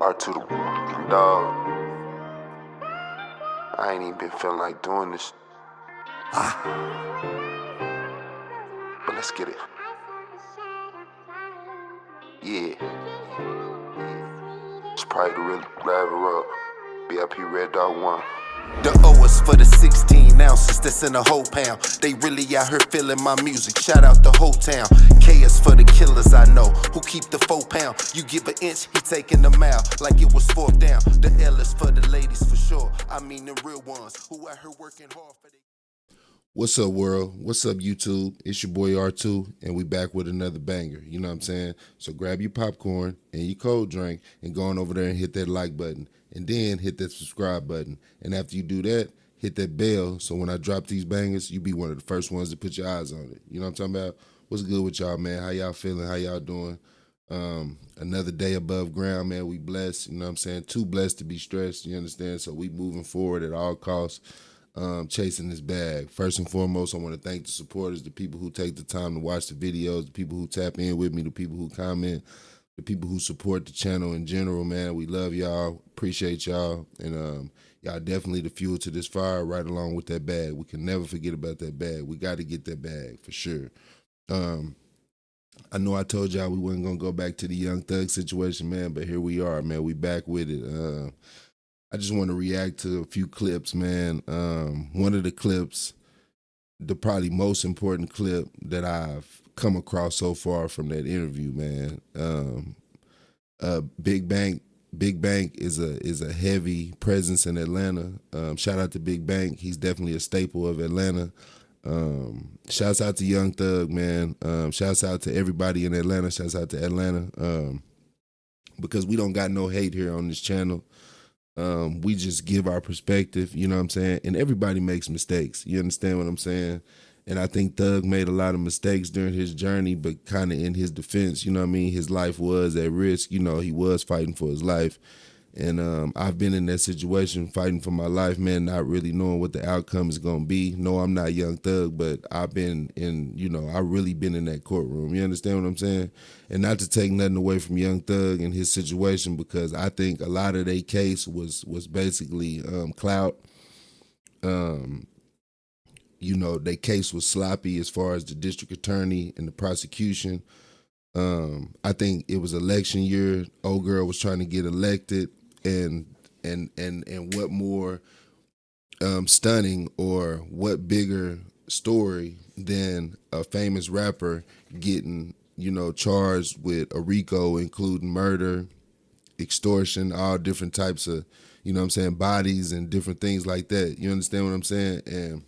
R2 the dog. I ain't even been feeling like doing this. But let's get it. Yeah. It's probably the real level up. BIP Red Dog 1. The O is for the 16 ounces that's in the whole pound. They really out here feeling my music. Shout out the whole town. K is for the killers I know who keep the 4 pound. You give an inch, he taking the mile like it was 4th down. The L is for the ladies for sure. I mean the real ones who out here working hard for they. What's up, world? What's up, YouTube? It's your boy R2, and we back with another banger. You know what I'm saying? So grab your popcorn and your cold drink and go on over there and hit that like button. And then hit that subscribe button. And after you do that, hit that bell so when I drop these bangers, you be one of the first ones to put your eyes on it. You know what I'm talking about? What's good with y'all, man? How y'all feeling? How y'all doing? Another day above ground, man. We blessed, you know what I'm saying? Too blessed to be stressed, you understand? So we moving forward at all costs. Chasing this bag. First and foremost, I want to thank the supporters, the people who take the time to watch the videos, the people who tap in with me, the people who comment, the people who support the channel in general, man. We love y'all, appreciate y'all, and y'all definitely the fuel to this fire right along with that bag. We can never forget about that bag. We got to get that bag for sure. I know I told y'all we wasn't going to go back to the Young Thug situation, man, but here we are, man. We back with it. I just want to react to a few clips, man. One of the clips, the probably most important clip that I've come across so far from that interview, man. Big Bank is a heavy presence in Atlanta. Shout out to Big Bank. He's definitely a staple of Atlanta. Shouts out to Young Thug, man. Shouts out to everybody in Atlanta. Shouts out to Atlanta. Because we don't got no hate here on this channel. We just give our perspective, you know what I'm saying? And everybody makes mistakes. You understand what I'm saying? And I think Thug made a lot of mistakes during his journey, but kind of in his defense, you know what I mean? His life was at risk. You know, he was fighting for his life. And I've been in that situation fighting for my life, man, not really knowing what the outcome is going to be. No, I'm not Young Thug, but I've been in, you know, I really been in that courtroom. You understand what I'm saying? And not to take nothing away from Young Thug and his situation, because I think a lot of their case was basically clout. You know, their case was sloppy as far as the district attorney and the prosecution. I think it was election year. Old girl was trying to get elected, and what more stunning or what bigger story than a famous rapper getting, you know, charged with a RICO, including murder, extortion, all different types of, you know what I'm saying, bodies and different things like that. You understand what I'm saying? And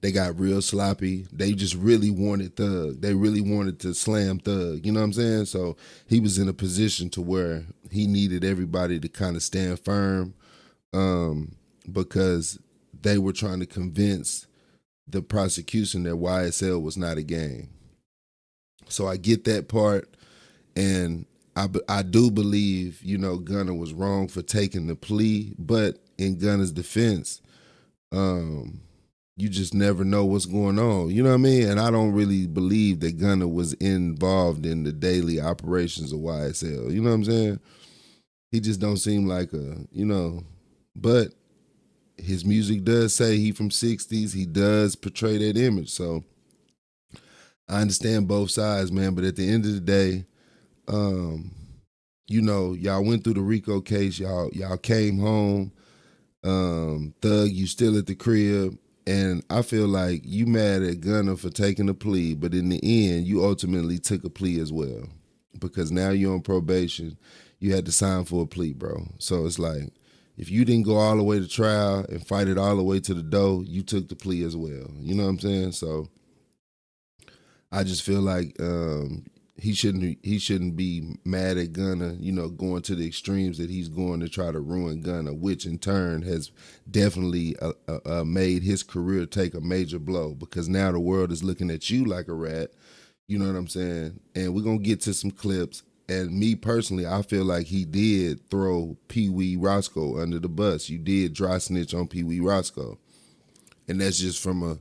they got real sloppy. They just really wanted Thug. They really wanted to slam Thug. You know what I'm saying? So he was in a position to where he needed everybody to kind of stand firm, because they were trying to convince the prosecution that YSL was not a gang. So I get that part, and I do believe, you know, Gunna was wrong for taking the plea, but in Gunna's defense, you just never know what's going on. You know what I mean? And I don't really believe that Gunna was involved in the daily operations of YSL. You know what I'm saying? He just don't seem like a, you know, but his music does say he from 60s. He does portray that image. So I understand both sides, man. But at the end of the day, you know, y'all went through the RICO case. Y'all came home. Thug, you still at the crib. And I feel like you mad at Gunna for taking a plea, but in the end, you ultimately took a plea as well. Because now you're on probation. You had to sign for a plea, bro. So it's like, if you didn't go all the way to trial and fight it all the way to the door, you took the plea as well. You know what I'm saying? So I just feel like he shouldn't be mad at Gunna, you know, going to the extremes that he's going to try to ruin Gunna, which in turn has definitely made his career take a major blow, because now the world is looking at you like a rat. You know what I'm saying? And we're going to get to some clips. And me personally, I feel like he did throw Pee Wee Roscoe under the bus. You did dry snitch on Pee Wee Roscoe. and that's just from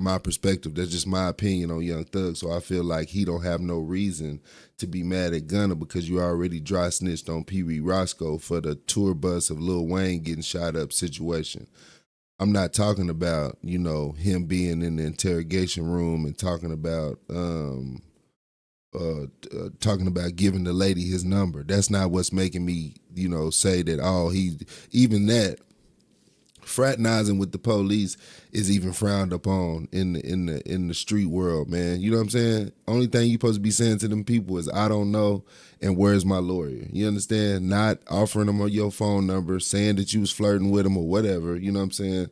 my perspective. That's just my opinion on Young Thug. So I feel like he don't have no reason to be mad at Gunna because you already dry snitched on Pee Wee Roscoe for the tour bus of Lil Wayne getting shot up situation. I'm not talking about, him being in the interrogation room and talking about giving the lady his number. That's not what's making me, say that, even that fraternizing with the police is even frowned upon in the street world, man. You know what I'm saying? Only thing you supposed to be saying to them people is, I don't know, and where's my lawyer? You understand? Not offering them your phone number, saying that you was flirting with them or whatever, you know what I'm saying?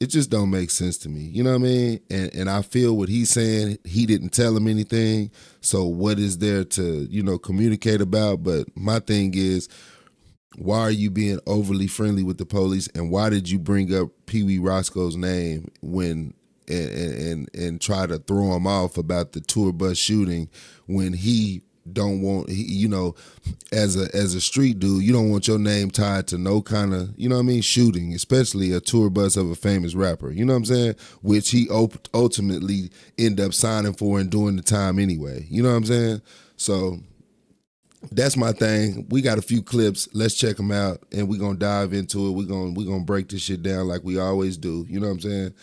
It just don't make sense to me. You know what I mean? And I feel what he's saying, he didn't tell him anything. So what is there to, communicate about? But my thing is, why are you being overly friendly with the police, and why did you bring up Pee Wee Roscoe's name when and try to throw him off about the tour bus shooting when he don't want, as a street dude, you don't want your name tied to no kind of, shooting, especially a tour bus of a famous rapper, you know what I'm saying? Which he ultimately end up signing for and doing the time anyway, you know what I'm saying? So that's my thing. We got a few clips. Let's check them out, and we're gonna dive into it. We're gonna break this shit down like we always do. You know what I'm saying?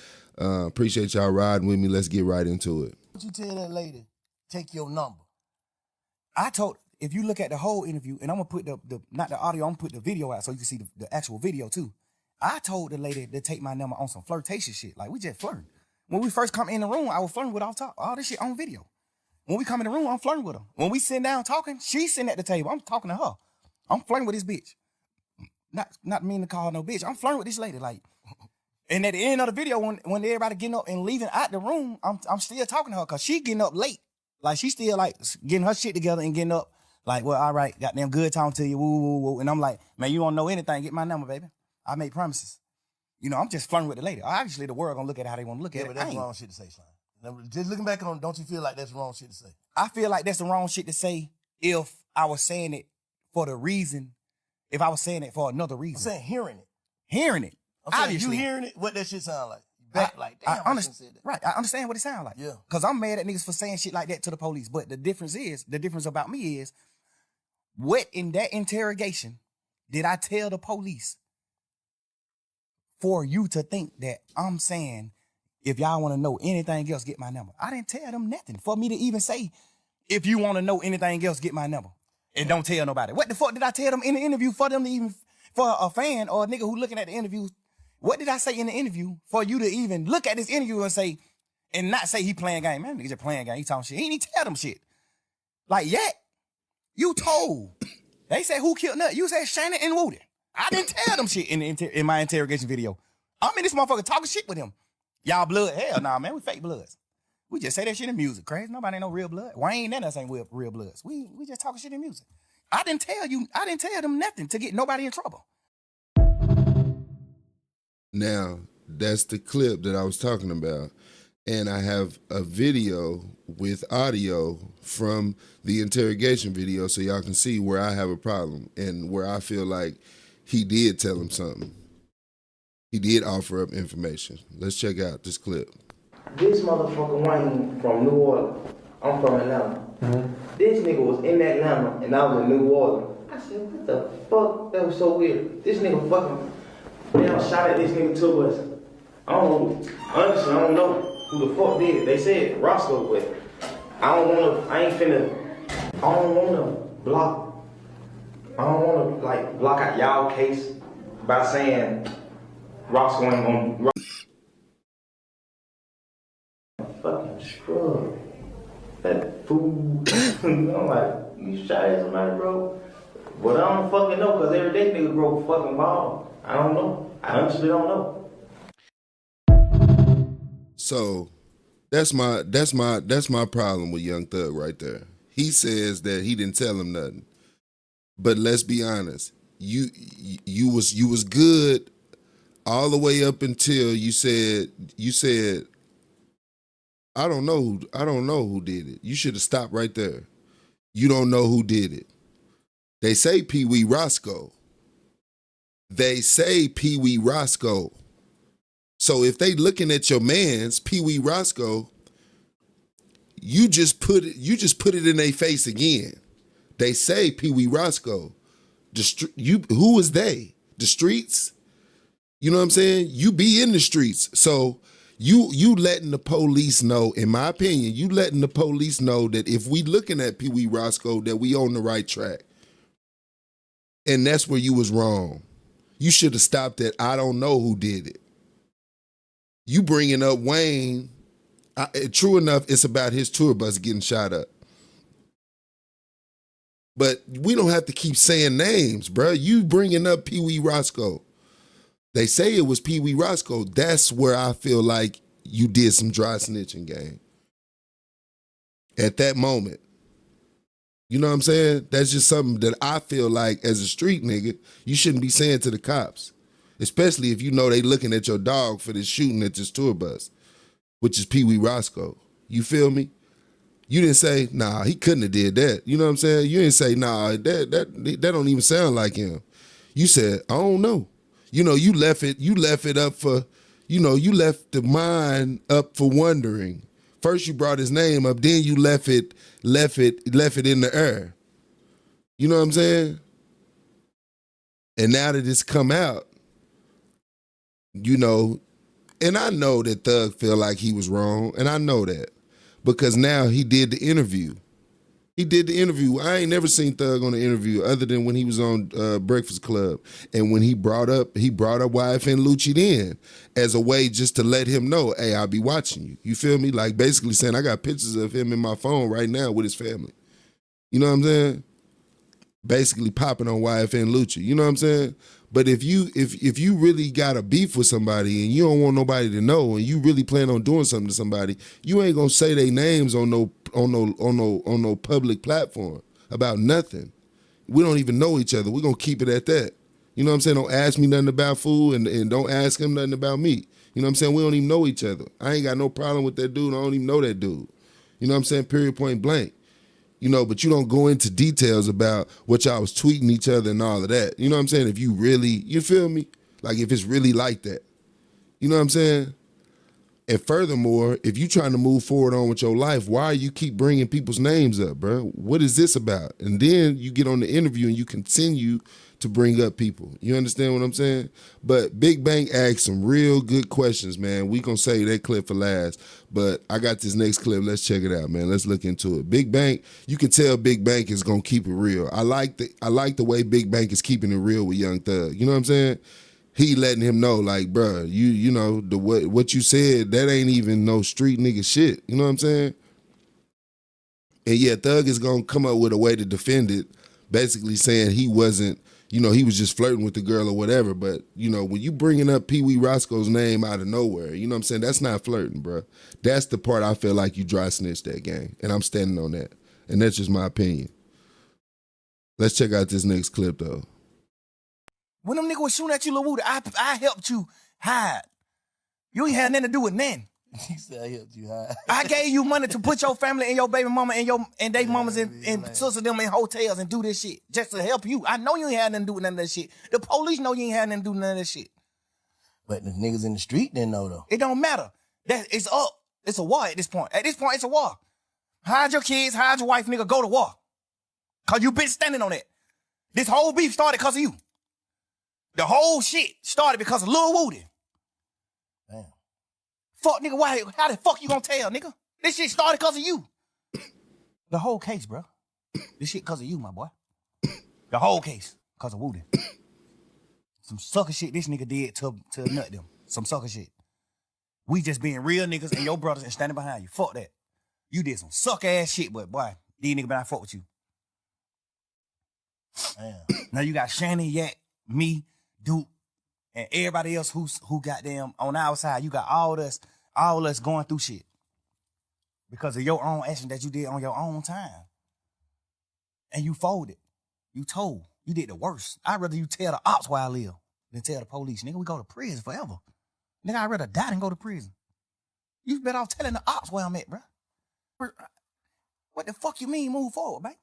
Appreciate y'all riding with me. Let's get right into it. What you tell that lady? Take your number. If you look at the whole interview, and I'm gonna put the not the audio, I'm gonna put the video out so you can see the actual video too. I told the lady to take my number on some flirtation shit. Like, we just flirting. When we first come in the room, I was flirting with all this shit on video. When we come in the room, I'm flirting with her. When we sit down talking, she's sitting at the table. I'm talking to her. I'm flirting with this bitch. Not mean to call her no bitch. I'm flirting with this lady. Like, and at the end of the video, when everybody getting up and leaving out the room, I'm still talking to her because she getting up late. Like, she still like getting her shit together and getting up. Like, well, all right, goddamn good talking to you. Woo, woo, woo. And I'm like, man, you don't know anything. Get my number, baby. I made promises. I'm just flirting with the lady. Obviously, the world gonna look at it how they want to look at it. But that's the wrong shit to say, son. Now, just looking back on, don't you feel like that's the wrong shit to say? I feel like that's the wrong shit to say if I was saying it for the reason, if I was saying it for another reason. I'm saying hearing it. Hearing it. I'm saying Obviously. you hearing it, what that shit sound like. Back like, damn, I shouldn't say that. Right, I understand what it sounds like. Yeah. Because I'm mad at niggas for saying shit like that to the police. But the difference about me is, what in that interrogation did I tell the police for you to think that I'm saying, if y'all want to know anything else, get my number? I didn't tell them nothing. For me to even say, if you want to know anything else, get my number. And don't tell nobody. What the fuck did I tell them in the interview for them to even, for a fan or a nigga who looking at the interview, what did I say in the interview for you to even look at this interview and say, and not say he playing game? Man, nigga just playing game. He talking shit. He ain't even tell them shit. Like, yet, you told. They said, who killed Nut? You said Shannon and Woody. I didn't tell them shit in my interrogation video. I'm in this motherfucker talking shit with him. Y'all blood? Hell nah, man. We fake bloods. We just say that shit in music. Crazy. Nobody ain't no real blood. Wayne and us ain't real bloods. We just talking shit in music. I didn't tell them nothing to get nobody in trouble. Now, that's the clip that I was talking about. And I have a video with audio from the interrogation video so y'all can see where I have a problem and where I feel like he did tell him something. He did offer up information. Let's check out this clip. This motherfucker Wayne from New Orleans. I'm from Atlanta. Mm-hmm. This nigga was in Atlanta and I was in New Orleans. I said, what the fuck? That was so weird. This nigga fucking damn shot at this nigga to us. Honestly, I don't know who the fuck did it. They said Roscoe, but I don't wanna block out y'all case by saying Roscoe ain't gonna fucking scrub. That fool. I'm like, you shot at somebody, bro? But I don't fucking know, cause every day nigga broke fucking ball. I don't know. I honestly don't know. So that's my problem with Young Thug right there. He says that he didn't tell him nothing. But let's be honest. You was good all the way up until you said I don't know who did it. You should have stopped right there. You don't know who did it. They say Pee Wee Roscoe. So if they looking at your man's Pee Wee Roscoe, you just put it in their face again. They say Pee Wee Roscoe. Who is they? The streets? You know what I'm saying? You be in the streets. So you letting the police know, in my opinion, you letting the police know that if we looking at Pee Wee Roscoe, that we on the right track. And that's where you was wrong. You should have stopped at, I don't know who did it. You bringing up Wayne, true enough, it's about his tour bus getting shot up. But we don't have to keep saying names, bro. You bringing up Pee Wee Roscoe. They say it was Pee Wee Roscoe. That's where I feel like you did some dry snitching, gang. At that moment. You know what I'm saying? That's just something that I feel like as a street nigga, you shouldn't be saying to the cops. Especially if you know they looking at your dog for this shooting at this tour bus, which is Pee Wee Roscoe. You feel me? You didn't say, nah, he couldn't have did that. You know what I'm saying? You didn't say, nah, that don't even sound like him. You said, I don't know. You know, you left it up for, you left the mind up for wondering. First you brought his name up, then you left it in the air. You know what I'm saying? And now that it's come out, and I know that Thug feel like he was wrong, and I know that. Because now he did the interview. I ain't never seen Thug on the interview other than when he was on Breakfast Club. And when he brought up YFN Lucci then as a way just to let him know, hey, I'll be watching you. You feel me? Like basically saying, I got pictures of him in my phone right now with his family. You know what I'm saying? Basically popping on YFN Lucci. You know what I'm saying? But if you really got a beef with somebody and you don't want nobody to know and you really plan on doing something to somebody, you ain't gonna say their names on no public platform about nothing. We don't even know each other. We're gonna keep it at that. You know what I'm saying? Don't ask me nothing about food and don't ask him nothing about me. You know what I'm saying? We don't even know each other. I ain't got no problem with that dude. I don't even know that dude. You know what I'm saying? Period, point blank. But you don't go into details about what y'all was tweeting each other and all of that. You know what I'm saying? If you really, you feel me? Like if it's really like that. You know what I'm saying? And furthermore, if you trying to move forward on with your life, why you keep bringing people's names up, bro? What is this about? And then you get on the interview and you continue to bring up people. You understand what I'm saying? But Big Bank asked some real good questions, man. We gonna save that clip for last. But I got this next clip. Let's check it out, man. Let's look into it. Big Bank, you can tell Big Bank is gonna keep it real. I like the way Big Bank is keeping it real with Young Thug. You know what I'm saying? He letting him know, like, bruh, you know, what you said, that ain't even no street nigga shit. You know what I'm saying? And yeah, Thug is gonna come up with a way to defend it, basically saying he wasn't, he was just flirting with the girl or whatever. But, when you bringing up Pee Wee Roscoe's name out of nowhere, you know what I'm saying? That's not flirting, bro. That's the part I feel like you dry snitched that gang. And I'm standing on that. And that's just my opinion. Let's check out this next clip, though. When them niggas was shooting at you, Lil Woody, I helped you hide. You ain't had nothing to do with nothing. He said I helped you hide. I gave you money to put your family and your baby mama and they mamas and sisters them in hotels and do this shit just to help you. I know you ain't had nothing to do with none of that shit. The police know you ain't had nothing to do with none of that shit. But the niggas in the street didn't know though. It don't matter. It's up. It's a war at this point. At this point, it's a war. Hide your kids, hide your wife, nigga, go to war. Cause you been standing on that. This whole beef started because of you. The whole shit started because of Lil Woody. Damn. Fuck, nigga, how the fuck you gonna tell, nigga? This shit started because of you. The whole case, bro. This shit because of you, my boy. The whole case because of Woody. Some sucker shit this nigga did to nut them. Some sucker shit. We just being real niggas and your brothers and standing behind you. Fuck that. You did some suck ass shit, but boy, these niggas better not fuck with you. Damn. Now you got Shannon, Yak, me, Duke, and everybody else who got them on our side. You got all us going through shit because of your own action that you did on your own time. And you folded. You told. You did the worst. I'd rather you tell the ops where I live than tell the police. Nigga, we go to prison forever. Nigga, I'd rather die than go to prison. You better off telling the ops where I'm at, bro. What the fuck you mean move forward, man?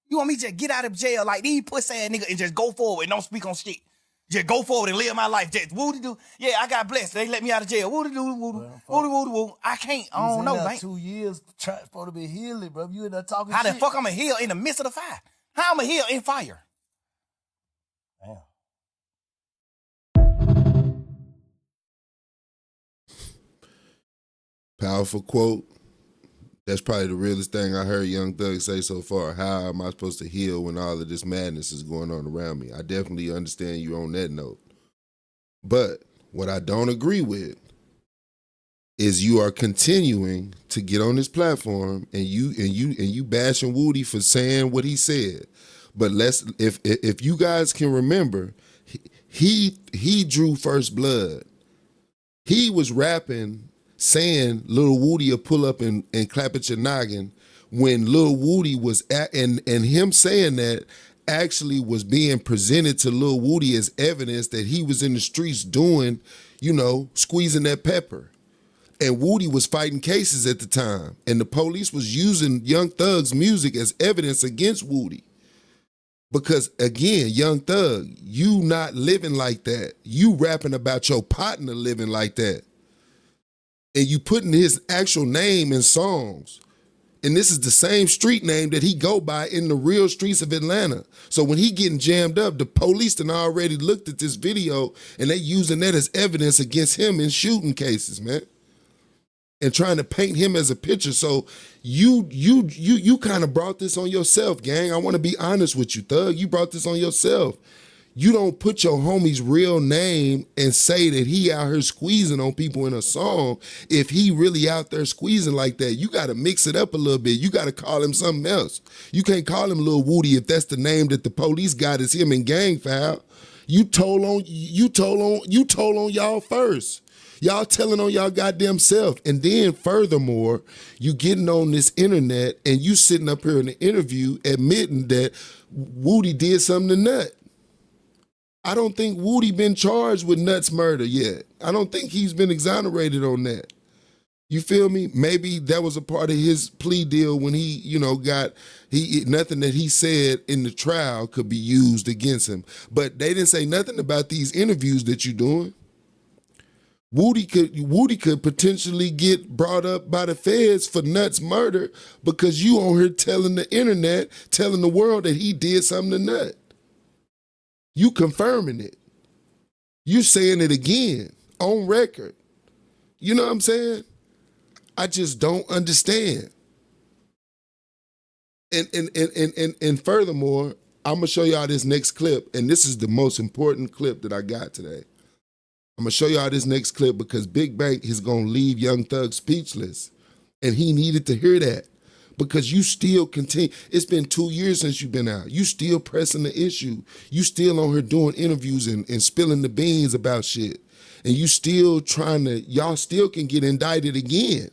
You want me to just get out of jail like these pussy ass niggas and just go forward and don't speak on shit? Just go forward and live my life. Just woody do. Yeah, I got blessed. They let me out of jail. Woody do, woody. I can't. I don't know, man. 2 years supposed to be healing, bro. You in there talking How shit. the fuck I'm a heal in the midst of the fire? How I'm a heal in fire? Damn. Powerful quote. That's probably the realest thing I heard Young Thug say so far. How am I supposed to heal when all of this madness is going on around me? I definitely understand you on that note. But what I don't agree with is you are continuing to get on this platform and you bashing Woody for saying what he said. But if you guys can remember, he drew first blood. He was rapping saying Lil Woody will pull up and clap at your noggin when Lil Woody was and him saying that actually was being presented to Lil Woody as evidence that he was in the streets doing, squeezing that pepper. And Woody was fighting cases at the time. And the police was using Young Thug's music as evidence against Woody. Because again, Young Thug, you not living like that. You rapping about your partner living like that. And you putting his actual name in songs. And this is the same street name that he go by in the real streets of Atlanta. So when he getting jammed up, the police done already looked at this video and they using that as evidence against him in shooting cases, man. And trying to paint him as a picture. So you kind of brought this on yourself, gang. I want to be honest with you, Thug. You brought this on yourself. You don't put your homie's real name and say that he out here squeezing on people in a song if he really out there squeezing like that. You got to mix it up a little bit. You got to call him something else. You can't call him Lil Woody if that's the name that the police got is him in gang foul. You told on y'all first. Y'all telling on y'all goddamn self. And then furthermore, you getting on this internet and you sitting up here in the interview admitting that Woody did something to Nut. I don't think Woody been charged with Nut's murder yet. I don't think he's been exonerated on that. You feel me? Maybe that was a part of his plea deal when he, nothing that he said in the trial could be used against him. But they didn't say nothing about these interviews that you're doing. Woody could potentially get brought up by the feds for Nut's murder because you on here telling the internet, telling the world that he did something to Nut. You confirming it. You saying it again on record. You know what I'm saying? I just don't understand. And furthermore, I'm gonna show y'all this next clip, and this is the most important clip that I got today. I'm gonna show y'all this next clip because Big Bank is gonna leave Young Thug speechless. And he needed to hear that. Because you still continue. It's been 2 years since you've been out. You still pressing the issue. You still on here doing interviews and spilling the beans about shit. And you still y'all still can get indicted again.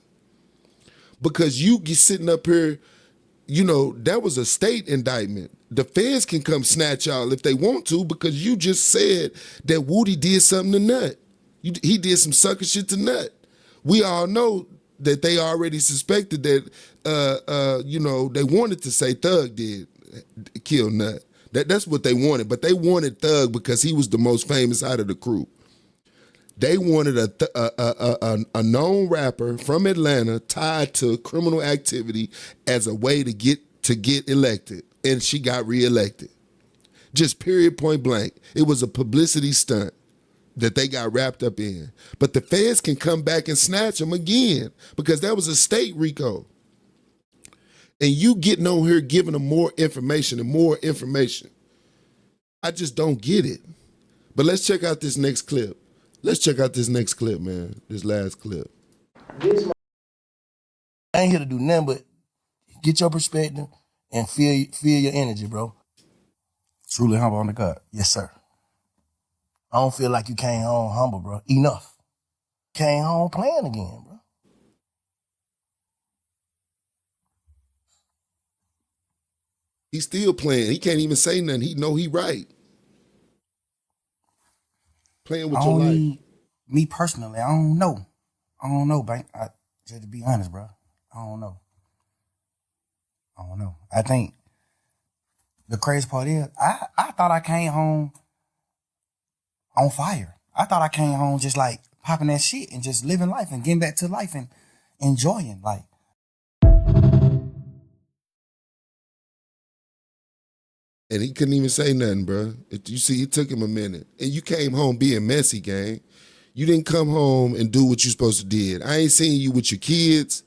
Because you get sitting up here, that was a state indictment. The feds can come snatch y'all if they want to because you just said that Woody did something to Nut. He did some sucker shit to Nut. We all know that they already suspected that, they wanted to say Thug did kill Nut. That's what they wanted, but they wanted Thug because he was the most famous out of the crew. They wanted a known rapper from Atlanta tied to criminal activity as a way to get elected, and she got reelected. Just period, point blank. It was a publicity stunt that they got wrapped up in. But the feds can come back and snatch them again because that was a state RICO. And you getting on here giving them more information and more information. I just don't get it. But let's check out this next clip. Let's check out this next clip, man. This last clip. I ain't here to do nothing but get your perspective and feel your energy, bro. Truly humble on the God. Yes, sir. I don't feel like you came home humble, bro. Enough. Came home playing again, bro. He's still playing. He can't even say nothing. He know he right. Playing with your life. Me personally, I don't know. I don't know, Bank. Just to be honest, bro. I don't know. I think the crazy part is I thought I came home on fire. I thought I came home just like popping that shit and just living life and getting back to life and enjoying like. And he couldn't even say nothing, bro. You see, it took him a minute. And you came home being messy, gang. You didn't come home and do what you supposed to did. I ain't seen you with your kids.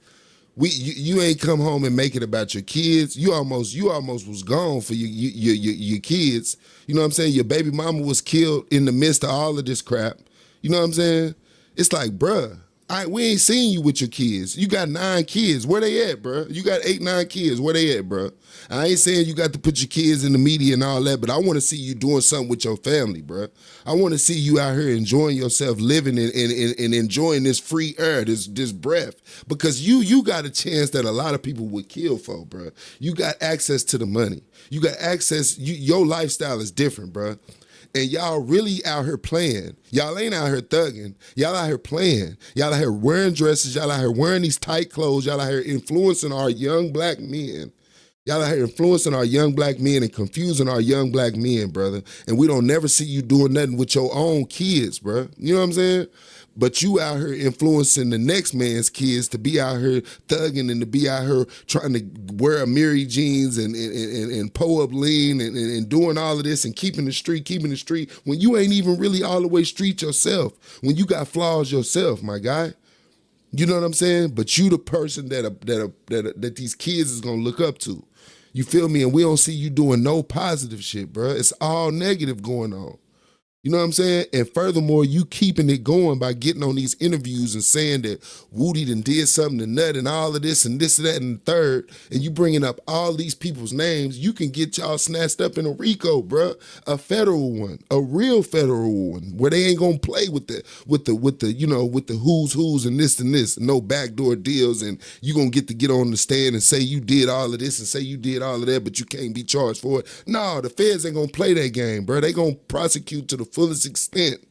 You ain't come home and make it about your kids. You almost was gone for your kids. You know what I'm saying? Your baby mama was killed in the midst of all of this crap. You know what I'm saying? It's like, bruh, we ain't seen you with your kids. You got 9 kids. Where they at, bruh? You got 8, 9 kids. Where they at, bruh? I ain't saying you got to put your kids in the media and all that, but I want to see you doing something with your family, bruh. I want to see you out here enjoying yourself, living and enjoying this free air, this breath, because you got a chance that a lot of people would kill for, bruh. You got access to the money. You got access. Your lifestyle is different, bruh. And y'all really out here playing. Y'all ain't out here thugging. Y'all out here playing. Y'all out here wearing dresses. Y'all out here wearing these tight clothes. Y'all out here influencing our young black men. Y'all out here influencing our young black men and confusing our young black men, brother. And we don't never see you doing nothing with your own kids, bro. You know what I'm saying? But you out here influencing the next man's kids to be out here thugging and to be out here trying to wear Amiri jeans and pull up lean and doing all of this and keeping the street when you ain't even really all the way street yourself, when you got flaws yourself, my guy. You know what I'm saying? But you the person that these kids is gonna look up to. You feel me? And we don't see you doing no positive shit, bro. It's all negative going on. You know what I'm saying? And furthermore, you keeping it going by getting on these interviews and saying that Woody done did something to Nut and all of this and this, that, and the third, and you bringing up all these people's names, you can get y'all snatched up in a RICO, bruh. A federal one, a real federal one, where they ain't gonna play with the who's and this, no backdoor deals, and you gonna get on the stand and say you did all of this and say you did all of that, but you can't be charged for it. No, the feds ain't gonna play that game, bruh. They gonna prosecute to the fullest extent,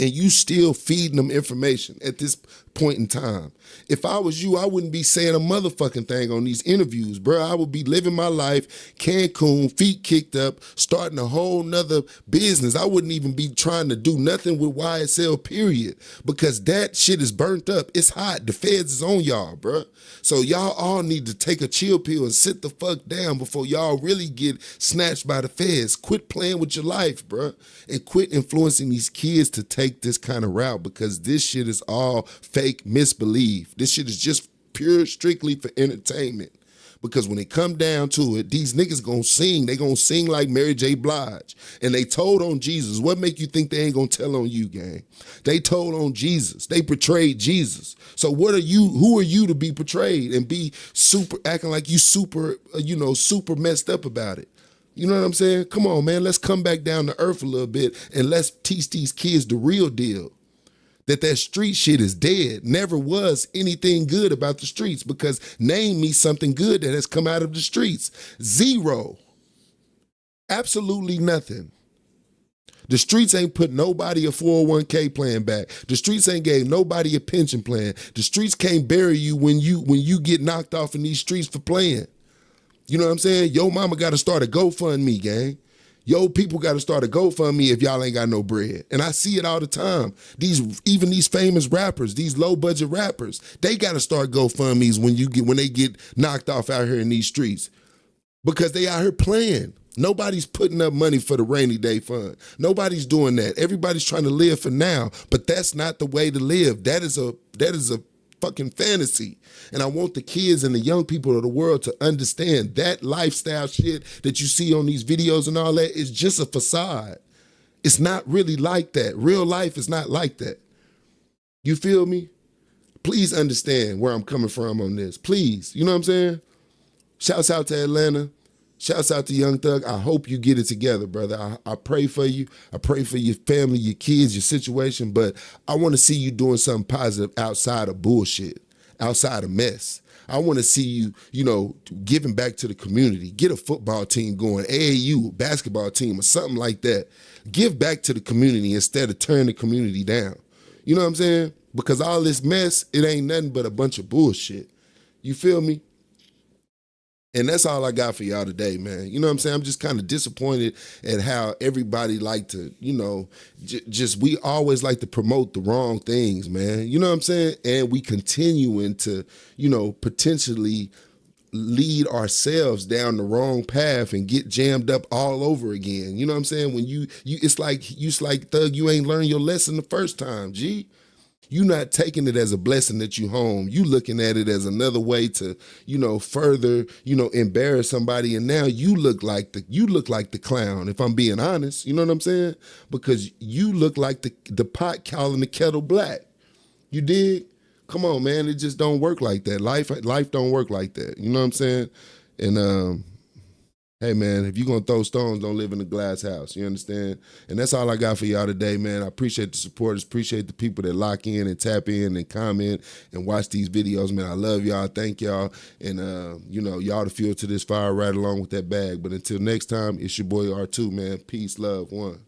and you still feeding them information at this point in time. If I was you, I wouldn't be saying a motherfucking thing on these interviews, bro. I would be living my life, Cancun, feet kicked up, starting a whole nother business. I wouldn't even be trying to do nothing with YSL, period, because that shit is burnt up. It's hot. The feds is on y'all, bro. So y'all all need to take a chill pill and sit the fuck down before y'all really get snatched by the feds. Quit playing with your life, bro, and quit influencing these kids to take this kind of route, because this shit is all fake misbelief. This shit is just pure, strictly for entertainment. Because when it come down to it, these niggas gonna sing. They gonna sing like Mary J. Blige. And they told on Jesus. What make you think they ain't gonna tell on you, gang? They told on Jesus. They portrayed Jesus. So what are you, who are you to be portrayed and be super, acting like you super messed up about it? You know what I'm saying? Come on, man. Let's come back down to earth a little bit and let's teach these kids the real deal. That street shit is dead. Never was anything good about the streets, because name me something good that has come out of the streets. Zero. Absolutely nothing. The streets ain't put nobody a 401k plan back. The streets ain't gave nobody a pension plan. The streets can't bury you when you get knocked off in these streets for playing. You know what I'm saying? Yo mama got to start a GoFundMe, gang. Yo, people got to start a GoFundMe if y'all ain't got no bread. And I see it all the time. Even these famous rappers, these low budget rappers, they got to start GoFundMes when they get knocked off out here in these streets, because they out here playing. Nobody's putting up money for the rainy day fund. Nobody's doing that. Everybody's trying to live for now, but that's not the way to live. That is a fucking fantasy. And I want the kids and the young people of the world to understand that lifestyle shit that you see on these videos and all that is just a facade. It's not really like that. Real life is not like that. You feel me? Please understand where I'm coming from on this. Please. You know what I'm saying? Shouts out to Atlanta. Shouts out to Young Thug. I hope you get it together, brother. I pray for you. I pray for your family, your kids, your situation. But I want to see you doing something positive outside of bullshit, outside of mess. I want to see you, giving back to the community. Get a football team going, AAU, basketball team, or something like that. Give back to the community instead of turn the community down. You know what I'm saying? Because all this mess, it ain't nothing but a bunch of bullshit. You feel me? And that's all I got for y'all today, man. You know what I'm saying? I'm just kind of disappointed at how everybody like to, you know, just we always like to promote the wrong things, man. You know what I'm saying? And we continuing to, you know, potentially lead ourselves down the wrong path and get jammed up all over again. You know what I'm saying? When you it's like Thug, you ain't learned your lesson the first time, G. You not taking it as a blessing that you home. You looking at it as another way to, you know, further, you know, embarrass somebody. And now you look like the clown, if I'm being honest. You know what I'm saying? Because you look like the pot calling the kettle black. You dig? Come on, man. It just don't work like that. Life don't work like that. You know what I'm saying? And hey, man, if you're going to throw stones, don't live in a glass house. You understand? And that's all I got for y'all today, man. I appreciate the supporters, appreciate the people that lock in and tap in and comment and watch these videos, man. I love y'all. Thank y'all. And, you know, y'all the fuel to this fire right along with that bag. But until next time, it's your boy R2, man. Peace, love, one.